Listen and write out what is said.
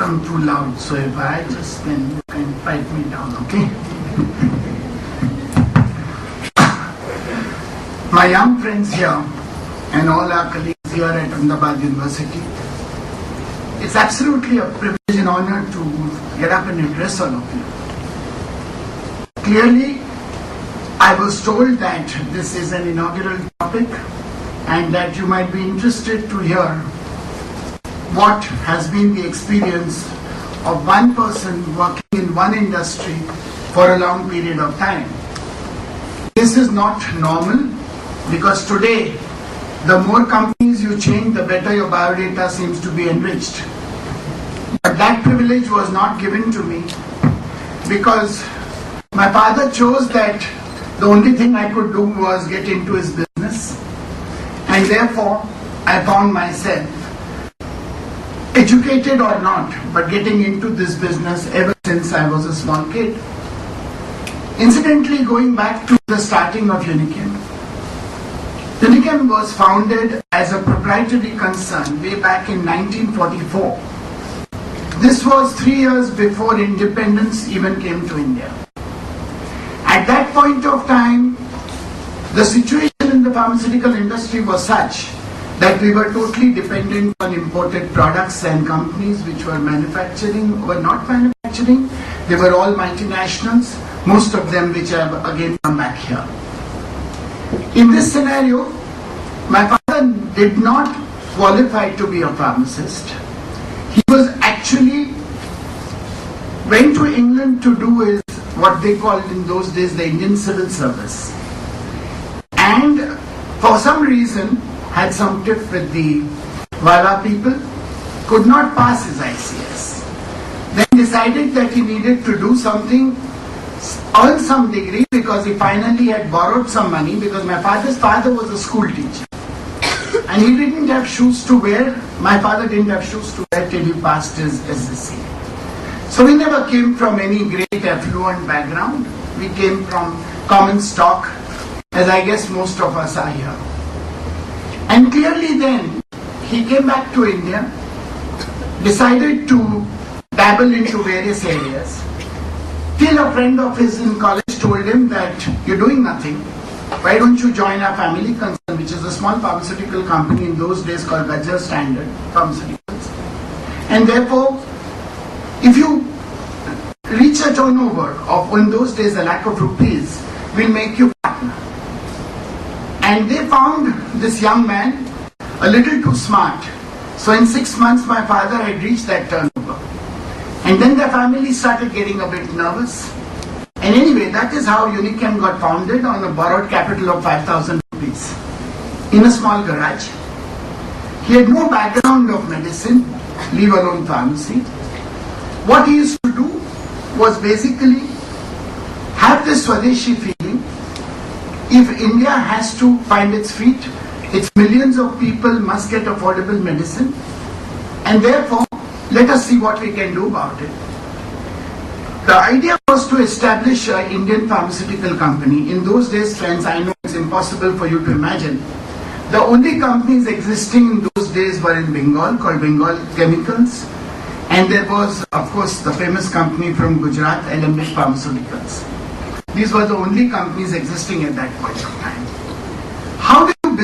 become too loud, so if I just then you can pipe me down, okay? My young friends here and all our colleagues here at Ahmedabad University, it's absolutely a privilege and honor to get up and address all of you. Clearly, I was told that this is an inaugural topic and that you might be interested to hear what has been the experience of one person working in one industry for a long period of time. This is not normal because today, the more companies you change, the better your biodata seems to be enriched. But that privilege was not given to me because my father chose that the only thing I could do was get into his business, and therefore I found myself, educated or not, but getting into this business ever since I was a small kid. Incidentally, going back to the starting of Unichem, Unichem was founded as a proprietary concern way back in 1944. This was 3 years before independence even came to India. At that point of time, the situation in the pharmaceutical industry was such that we were totally dependent on imported products and companies which were manufacturing, were not manufacturing. They were all multinationals, most of them which have again come back here. In this scenario, my father did not qualify to be a pharmacist. He was actually went to England to do his, what they called in those days the Indian Civil Service. And for some reason had some tiff with the Viva people, could not pass his ICS. Then decided that he needed to do something, earn some degree, because he finally had borrowed some money because my father's father was a school teacher. And he didn't have shoes to wear. My father didn't have shoes to wear till he passed his SSC. So we never came from any great affluent background. We came from common stock, as I guess most of us are here. And clearly then, he came back to India, decided to dabble into various areas, till a friend of his in college told him that you're doing nothing. Why don't you join our family concern, which is a small pharmaceutical company in those days called Gajjar Standard Pharmaceuticals. And therefore, if you reach a turnover of, in those days, a lakh of rupees, we'll make you partner. And they found this young man a little too smart. So in 6 months, my father had reached that turnover. And then the family started getting a bit nervous. And anyway, that is how Unichem got founded on a borrowed capital of 5,000 rupees in a small garage. He had no background of medicine, leave alone pharmacy. What he used to do was basically have this Swadeshi feeling. If India has to find its feet, its millions of people must get affordable medicine. And therefore, let us see what we can do about it. The idea was to establish an Indian pharmaceutical company. In those days, friends, I know it's impossible for you to imagine. The only companies existing in those days were in Bengal, called Bengal Chemicals. And there was, of course, the famous company from Gujarat, Alembic Pharmaceuticals. These were the only companies existing at that point of time. How do you